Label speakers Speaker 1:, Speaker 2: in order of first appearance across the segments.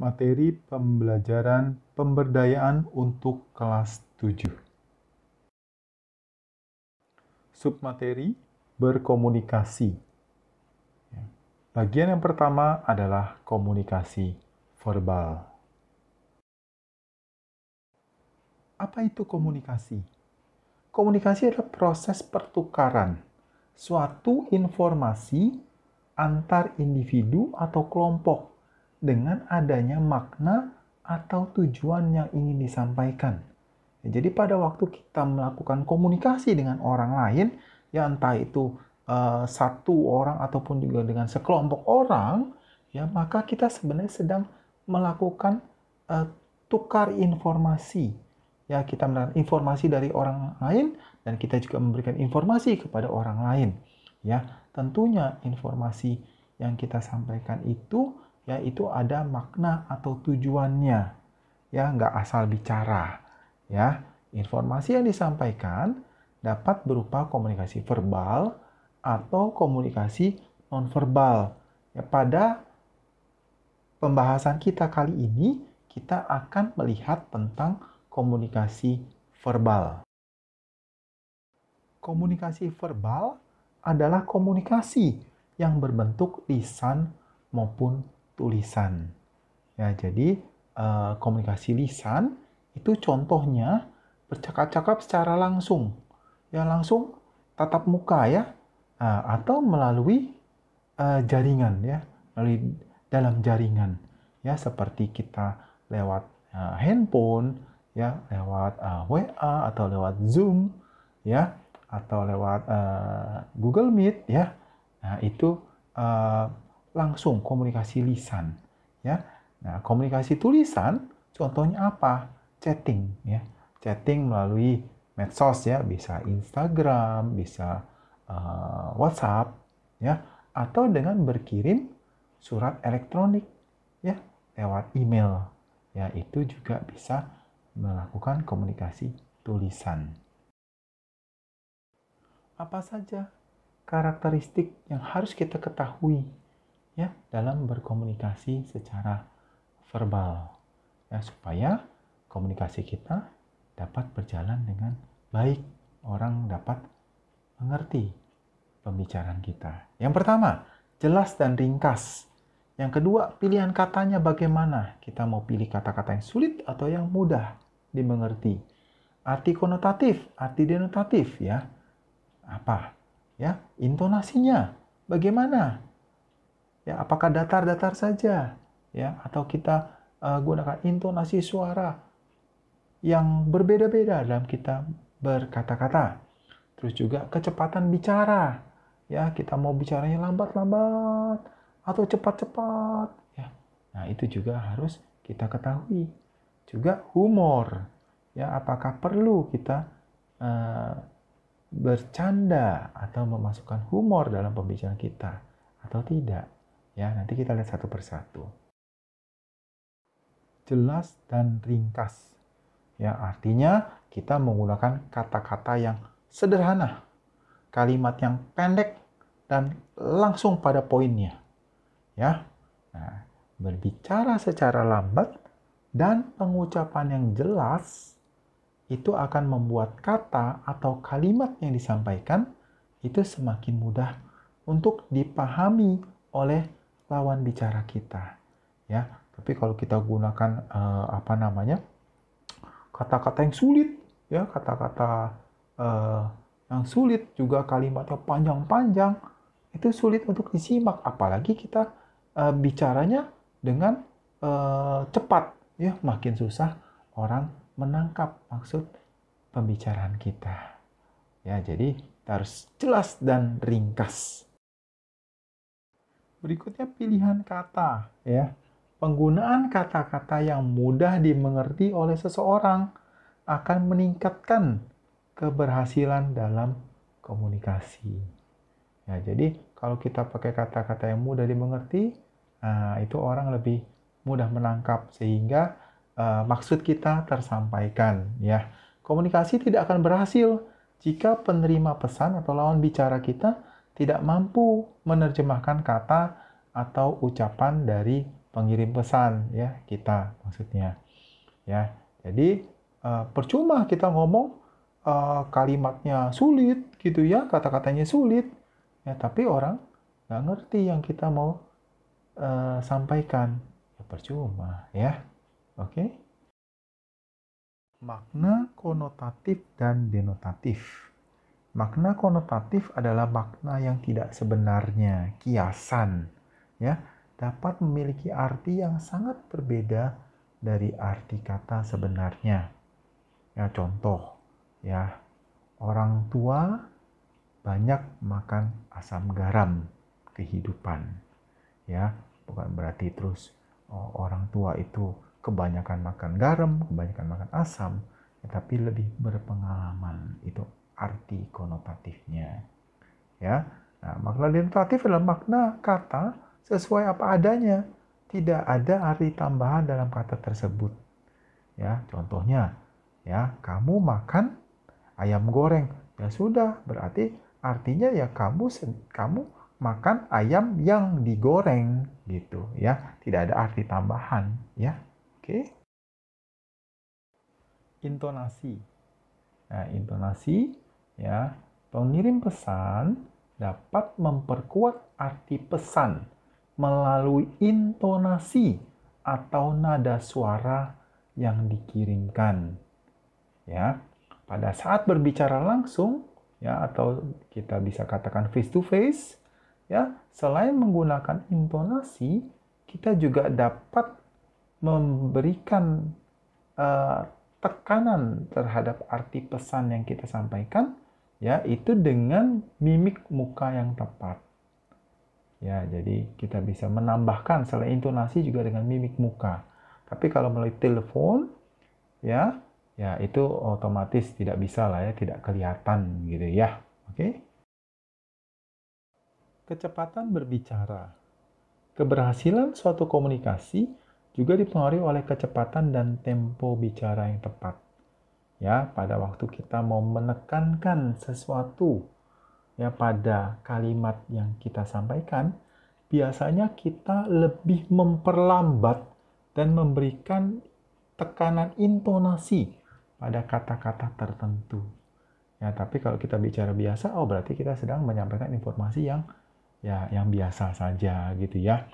Speaker 1: Materi pembelajaran pemberdayaan untuk kelas 7. Submateri berkomunikasi. Bagian yang pertama adalah komunikasi verbal. Apa itu komunikasi? Komunikasi adalah proses pertukaran suatu informasi antar individu atau kelompok dengan adanya makna atau tujuan yang ingin disampaikan. Jadi pada waktu kita melakukan komunikasi dengan orang lain, ya entah itu satu orang ataupun juga dengan sekelompok orang, ya maka kita sebenarnya sedang melakukan tukar informasi. Ya, kita mendapatkan informasi dari orang lain dan kita juga memberikan informasi kepada orang lain. Ya, tentunya informasi yang kita sampaikan itu yaitu ada makna atau tujuannya. Ya, nggak asal bicara. Ya, informasi yang disampaikan dapat berupa komunikasi verbal atau komunikasi nonverbal. Ya, pada pembahasan kita kali ini, kita akan melihat tentang komunikasi verbal. Komunikasi verbal adalah komunikasi yang berbentuk lisan maupun tulisan. Ya, jadi komunikasi lisan itu contohnya bercakap-cakap secara langsung. Ya, langsung tatap muka ya. Atau melalui jaringan ya, melalui dalam jaringan. Ya, seperti kita lewat handphone, ya, lewat WA atau lewat Zoom, ya, atau lewat Google Meet, ya. Nah, itu langsung komunikasi lisan, ya. Nah, komunikasi tulisan contohnya apa? Chatting, ya. Chatting melalui medsos, ya, bisa Instagram, bisa WhatsApp, ya, atau dengan berkirim surat elektronik, ya, lewat email, ya, itu juga bisa melakukan komunikasi tulisan. Apa saja karakteristik yang harus kita ketahui ya dalam berkomunikasi secara verbal ya supaya komunikasi kita dapat berjalan dengan baik, orang dapat mengerti pembicaraan kita. Yang pertama, jelas dan ringkas. Yang kedua, pilihan katanya bagaimana? Kita mau pilih kata-kata yang sulit atau yang mudah dimengerti. Arti konotatif, arti denotatif ya. Apa? Ya, intonasinya bagaimana? Ya, apakah datar-datar saja ya atau kita gunakan intonasi suara yang berbeda-beda dalam kita berkata-kata. Terus juga kecepatan bicara. Ya, kita mau bicaranya lambat-lambat atau cepat-cepat ya. Nah, itu juga harus kita ketahui. Juga humor. Ya, apakah perlu kita bercanda atau memasukkan humor dalam pembicaraan kita atau tidak? Ya, nanti kita lihat satu persatu. Jelas dan ringkas. Ya, artinya kita menggunakan kata-kata yang sederhana, kalimat yang pendek dan langsung pada poinnya. Ya. Nah, berbicara secara lambat dan pengucapan yang jelas itu akan membuat kata atau kalimat yang disampaikan itu semakin mudah untuk dipahami oleh lawan bicara kita. Ya, tapi kalau kita gunakan kata-kata yang sulit, ya kata-kata yang sulit juga kalimatnya panjang-panjang, itu sulit untuk disimak. Apalagi kita bicaranya dengan cepat, ya makin susah orang menangkap maksud pembicaraan kita. Ya, jadi kita harus jelas dan ringkas. Berikutnya pilihan kata, ya. Penggunaan kata-kata yang mudah dimengerti oleh seseorang akan meningkatkan keberhasilan dalam komunikasi. Ya, jadi kalau kita pakai kata-kata yang mudah dimengerti, itu orang lebih mudah menangkap sehingga maksud kita tersampaikan. Ya, komunikasi tidak akan berhasil jika penerima pesan atau lawan bicara kita tidak mampu menerjemahkan kata atau ucapan dari pengirim pesan, ya, kita maksudnya, ya. Jadi percuma kita ngomong kalimatnya sulit gitu ya, kata-katanya sulit, ya, tapi orang nggak ngerti yang kita mau sampaikan, ya percuma, ya. Oke. Makna konotatif dan denotatif. Makna konotatif adalah makna yang tidak sebenarnya, kiasan, ya, dapat memiliki arti yang sangat berbeda dari arti kata sebenarnya. Ya, contoh, ya, orang tua banyak makan asam garam kehidupan. Ya, bukan berarti terus orang tua itu kebanyakan makan garam, kebanyakan makan asam, tapi lebih berpengalaman. Itu arti konotatifnya. Ya. Nah, makna denotatif adalah makna kata sesuai apa adanya. Tidak ada arti tambahan dalam kata tersebut. Ya, contohnya, ya, kamu makan ayam goreng. Ya sudah, berarti artinya ya kamu makan ayam yang digoreng gitu, ya. Tidak ada arti tambahan, ya. Oke. Intonasi. Nah, intonasi, ya, pengirim pesan dapat memperkuat arti pesan melalui intonasi atau nada suara yang dikirimkan. Ya, pada saat berbicara langsung, ya, atau kita bisa katakan face to face, ya, selain menggunakan intonasi, kita juga dapat memberikan tekanan terhadap arti pesan yang kita sampaikan, ya, itu dengan mimik muka yang tepat. Ya, jadi kita bisa menambahkan selain intonasi juga dengan mimik muka. Tapi kalau melalui telepon, ya, ya itu otomatis tidak bisa lah, ya, tidak kelihatan gitu ya. Oke. Kecepatan berbicara. Keberhasilan suatu komunikasi juga dipengaruhi oleh kecepatan dan tempo bicara yang tepat. Ya, pada waktu kita mau menekankan sesuatu, ya, pada kalimat yang kita sampaikan, biasanya kita lebih memperlambat dan memberikan tekanan intonasi pada kata-kata tertentu. Ya, tapi kalau kita bicara biasa, oh berarti kita sedang menyampaikan informasi yang, ya, yang biasa saja gitu ya.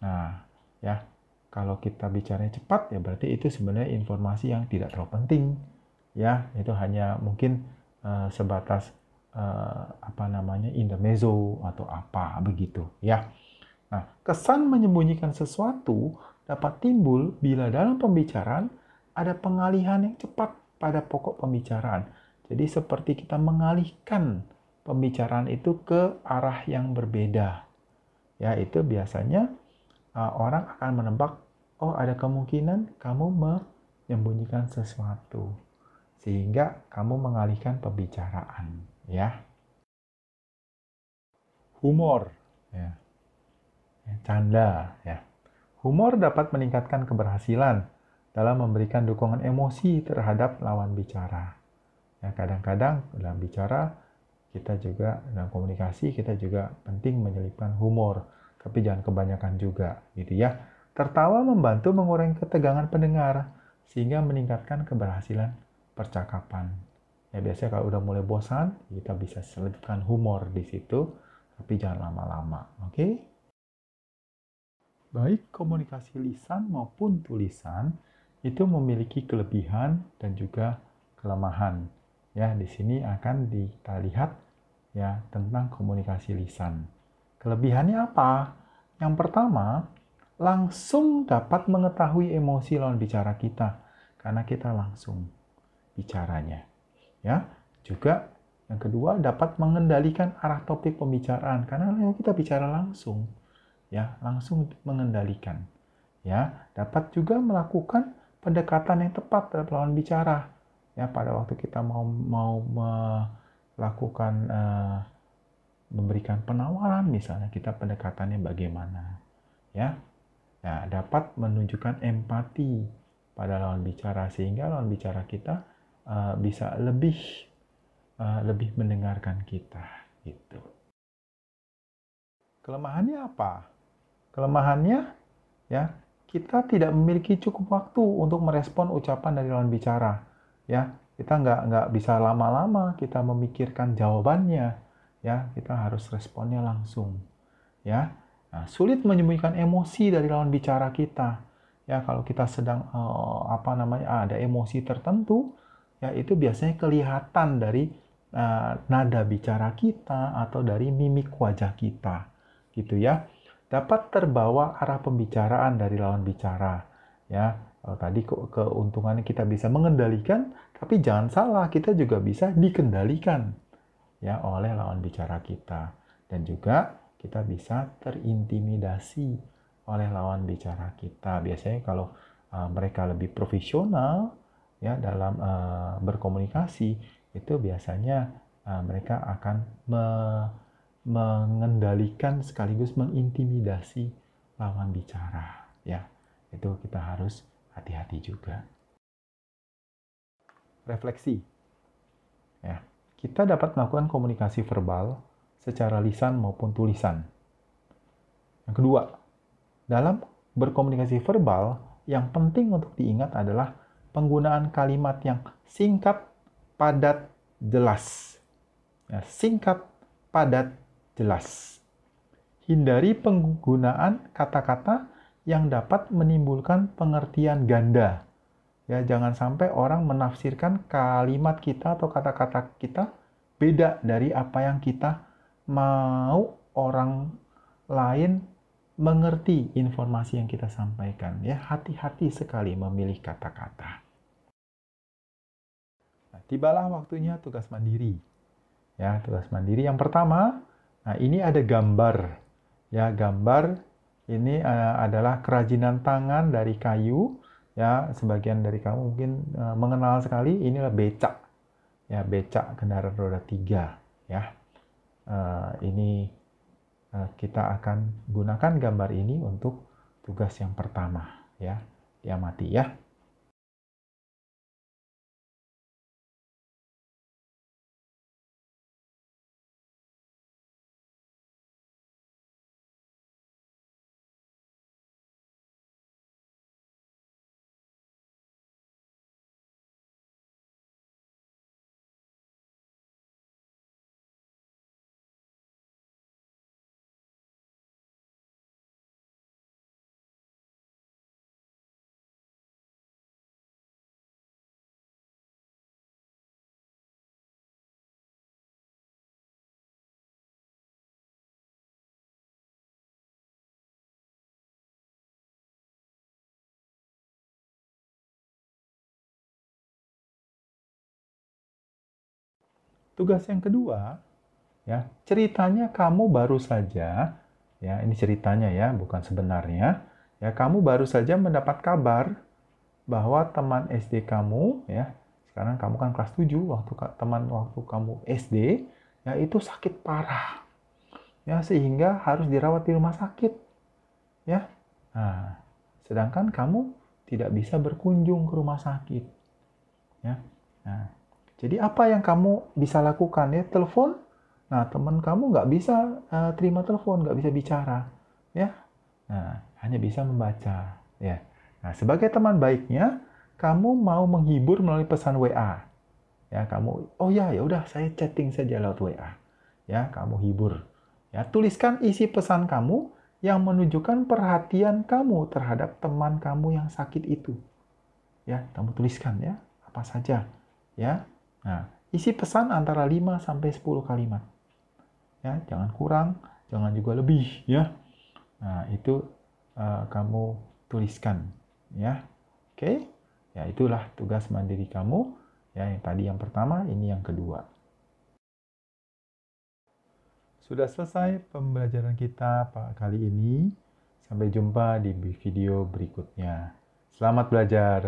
Speaker 1: Nah, ya, kalau kita bicaranya cepat, ya berarti itu sebenarnya informasi yang tidak terlalu penting. Ya, itu hanya mungkin sebatas apa namanya, intermezzo atau apa begitu, ya. Nah, kesan menyembunyikan sesuatu dapat timbul bila dalam pembicaraan ada pengalihan yang cepat pada pokok pembicaraan. Jadi seperti kita mengalihkan pembicaraan itu ke arah yang berbeda. Ya, itu biasanya orang akan menebak, oh ada kemungkinan kamu menyembunyikan sesuatu. Sehingga kamu mengalihkan pembicaraan, ya. Humor, ya. Canda, ya. Humor dapat meningkatkan keberhasilan dalam memberikan dukungan emosi terhadap lawan bicara. Ya, kadang-kadang dalam bicara kita juga, dalam komunikasi kita juga penting menyelipkan humor, tapi jangan kebanyakan juga, gitu ya. Tertawa membantu mengurangi ketegangan pendengar sehingga meningkatkan keberhasilan percakapan. Ya, biasanya kalau udah mulai bosan, kita bisa selipkan humor di situ, tapi jangan lama-lama, oke? Baik komunikasi lisan maupun tulisan itu memiliki kelebihan dan juga kelemahan. Ya, di sini akan kita lihat, ya, tentang komunikasi lisan. Kelebihannya apa? Yang pertama, langsung dapat mengetahui emosi lawan bicara kita karena kita langsung bicaranya. Ya, juga yang kedua dapat mengendalikan arah topik pembicaraan karena kita bicara langsung. Ya, langsung mengendalikan. Ya, dapat juga melakukan pendekatan yang tepat terhadap lawan bicara. Ya, pada waktu kita mau melakukan memberikan penawaran misalnya, kita pendekatannya bagaimana. Ya. Ya, dapat menunjukkan empati pada lawan bicara sehingga lawan bicara kita bisa lebih mendengarkan kita gitu. Kelemahannya apa? Kelemahannya, ya, kita tidak memiliki cukup waktu untuk merespon ucapan dari lawan bicara. Ya, kita nggak bisa lama-lama kita memikirkan jawabannya. Ya, kita harus responnya langsung. Ya, nah, sulit menyembunyikan emosi dari lawan bicara kita. Ya, kalau kita sedang ada emosi tertentu, ya itu biasanya kelihatan dari nada bicara kita atau dari mimik wajah kita, gitu ya. Dapat terbawa arah pembicaraan dari lawan bicara. Ya, kalau tadi keuntungannya kita bisa mengendalikan, tapi jangan salah, kita juga bisa dikendalikan ya oleh lawan bicara kita. Dan juga kita bisa terintimidasi oleh lawan bicara kita. Biasanya kalau mereka lebih profesional ya dalam berkomunikasi, itu biasanya mereka akan mengendalikan sekaligus mengintimidasi lawan bicara. Ya, itu kita harus hati-hati juga. Refleksi. Ya, kita dapat melakukan komunikasi verbal secara lisan maupun tulisan. Yang kedua, dalam berkomunikasi verbal, yang penting untuk diingat adalah penggunaan kalimat yang singkat, padat, jelas. Ya, singkat, padat, jelas. Hindari penggunaan kata-kata yang dapat menimbulkan pengertian ganda. Ya, jangan sampai orang menafsirkan kalimat kita atau kata-kata kita beda dari apa yang kita mau orang lain mengerti informasi yang kita sampaikan. Ya, hati-hati sekali memilih kata-kata. Nah, tibalah waktunya tugas mandiri. Ya, tugas mandiri yang pertama, nah ini ada gambar. Ya, gambar ini adalah kerajinan tangan dari kayu. Ya, sebagian dari kamu mungkin mengenal sekali, inilah becak. Ya, becak kendaraan roda 3. Ya, ini kita akan gunakan gambar ini untuk tugas yang pertama. Ya, diamati ya. Tugas yang kedua, ya, ceritanya kamu baru saja, ya, ini ceritanya ya, bukan sebenarnya. Ya, kamu baru saja mendapat kabar bahwa teman SD kamu, ya, sekarang kamu kan kelas 7, waktu kamu SD, ya itu sakit parah. Ya, sehingga harus dirawat di rumah sakit. Ya. Nah, sedangkan kamu tidak bisa berkunjung ke rumah sakit. Ya. Nah, jadi apa yang kamu bisa lakukan ya? Telepon. Nah, teman kamu nggak bisa terima telepon, nggak bisa bicara. Ya. Nah, hanya bisa membaca. Ya. Nah, sebagai teman baiknya, kamu mau menghibur melalui pesan WA. Ya, kamu, oh ya, ya udah saya chatting saja lewat WA. Ya, kamu hibur. Ya, tuliskan isi pesan kamu yang menunjukkan perhatian kamu terhadap teman kamu yang sakit itu. Ya, kamu tuliskan ya, apa saja. Ya. Nah, isi pesan antara 5 sampai 10 kalimat. Ya, jangan kurang, jangan juga lebih ya. Nah, itu kamu tuliskan ya. Oke? Ya, itulah tugas mandiri kamu. Ya, yang tadi yang pertama, ini yang kedua. Sudah selesai pembelajaran kita kali ini. Sampai jumpa di video berikutnya. Selamat belajar.